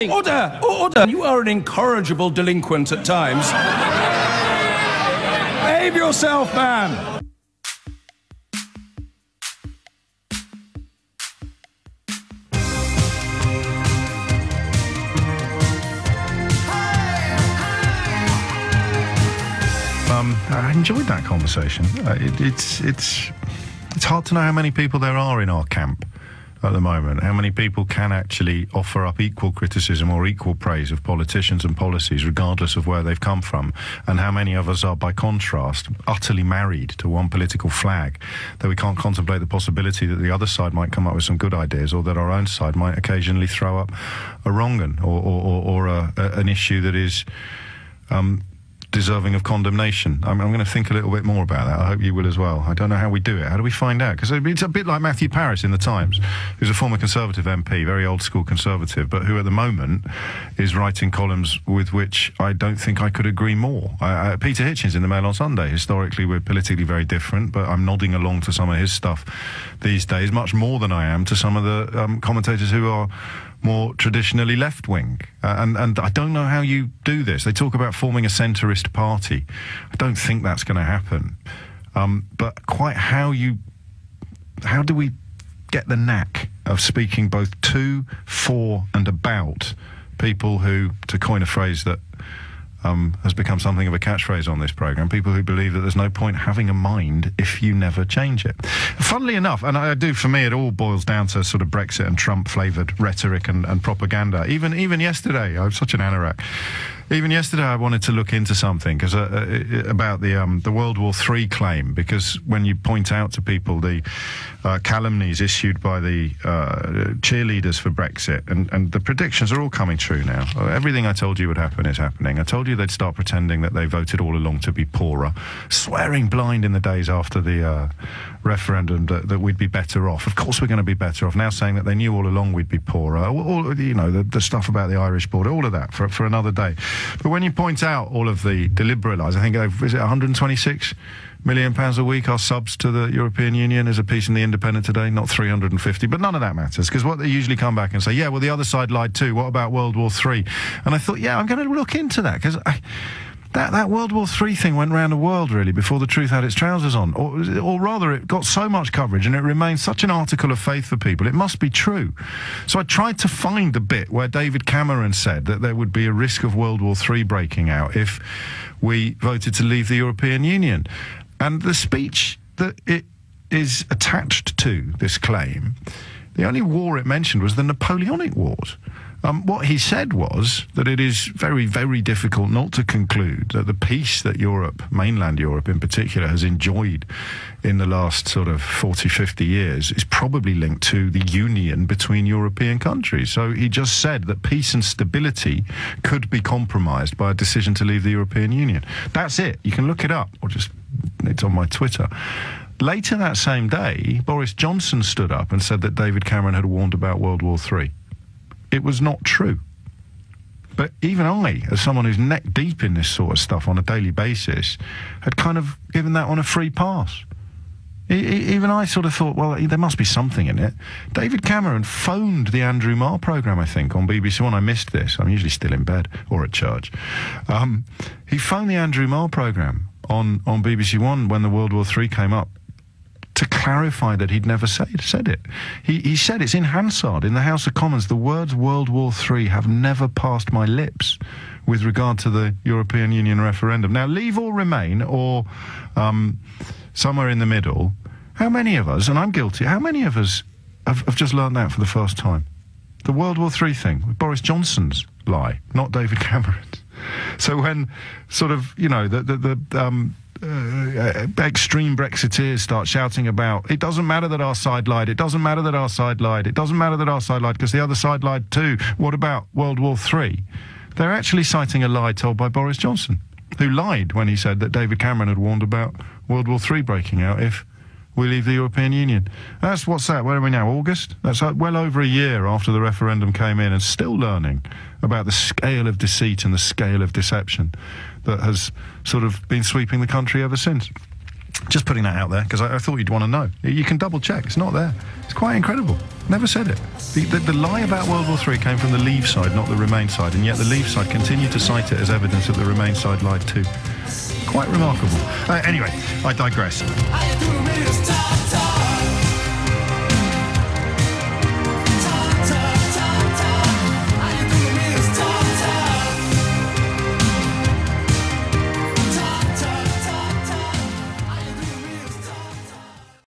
Order! Order! You are an incorrigible delinquent at times. Behave yourself, man! I enjoyed that conversation. It's hard to know how many people there are in our camp at the moment, how many people can actually offer up equal criticism or equal praise of politicians and policies regardless of where they've come from, and how many of us are, by contrast, utterly married to one political flag, that we can't contemplate the possibility that the other side might come up with some good ideas, or that our own side might occasionally throw up a wrong un, or an issue that is deserving of condemnation. I'm going to think a little bit more about that. I hope you will as well. I don't know how we do it. How do we find out? Because it's a bit like Matthew Parris in the Times, who's a former Conservative MP, very old school Conservative, but who at the moment is writing columns with which I don't think I could agree more. Peter Hitchens in the Mail on Sunday. Historically, we're politically very different, but I'm nodding along to some of his stuff these days, much more than I am to some of the commentators who are more traditionally left-wing. And I don't know how you do this. They talk about forming a centrist party. I don't think that's going to happen. But quite how do we get the knack of speaking both to, for and about people who, to coin a phrase that has become something of a catchphrase on this programme, people who believe that there's no point having a mind if you never change it. Funnily enough, and I do, for me, it all boils down to sort of Brexit and Trump-flavoured rhetoric and propaganda. Even yesterday, I'm such an anorak. Even yesterday, I wanted to look into something about the World War III claim, because when you point out to people the calumnies issued by the cheerleaders for Brexit, and the predictions are all coming true now. Everything I told you would happen is happening. I told you they'd start pretending that they voted all along to be poorer, swearing blind in the days after the referendum that we'd be better off. Of course we're going to be better off. Now saying that they knew all along we'd be poorer. All, you know, the stuff about the Irish border, all of that for another day. But when you point out all of the deliberate lies, I think, is it £126 million a week are subs to the European Union? There's a piece in The Independent today, not 350, but none of that matters, because what they usually come back and say, yeah, well, the other side lied too. What about World War III? And I thought, yeah, I'm going to look into that, because that World War III thing went round the world, really, before the truth had its trousers on. Or rather, it got so much coverage and it remained such an article of faith for people. It must be true. So I tried to find a bit where David Cameron said that there would be a risk of World War III breaking out if we voted to leave the European Union. And the speech that it is attached to, this claim, the only war it mentioned was the Napoleonic Wars. What he said was that it is very, very difficult not to conclude that the peace that Europe, mainland Europe in particular, has enjoyed in the last sort of 40, 50 years is probably linked to the union between European countries. So he just said that peace and stability could be compromised by a decision to leave the European Union. That's it. You can look it up, or just, it's on my Twitter. Later that same day, Boris Johnson stood up and said that David Cameron had warned about World War III. It was not true. But even I, as someone who's neck deep in this sort of stuff on a daily basis, had kind of given that one a free pass. Even I sort of thought, well, there must be something in it. David Cameron phoned the Andrew Marr programme, I think, on BBC One. I missed this. I'm usually still in bed or at church. He phoned the Andrew Marr programme on BBC One when the World War III came up, to clarify that he'd never said it. He said, it's in Hansard, in the House of Commons, the words World War III have never passed my lips with regard to the European Union referendum. Now, leave or remain, or somewhere in the middle, how many of us, and I'm guilty, how many of us have just learned that for the first time? The World War III thing, with Boris Johnson's lie, not David Cameron's. So when sort of, you know, extreme Brexiteers start shouting about, it doesn't matter that our side lied, it doesn't matter that our side lied, it doesn't matter that our side lied because the other side lied too. What about World War III? They're actually citing a lie told by Boris Johnson, who lied when he said that David Cameron had warned about World War III breaking out if we leave the European Union. What's that? Where are we now? August? That's well over a year after the referendum came in, and still learning about the scale of deceit and the scale of deception that has sort of been sweeping the country ever since. Just putting that out there, because I thought you'd want to know. You can double check. It's not there. It's quite incredible. Never said it. The lie about World War III came from the Leave side, not the Remain side, and yet the Leave side continued to cite it as evidence that the Remain side lied too. Quite remarkable. Anyway, I digress.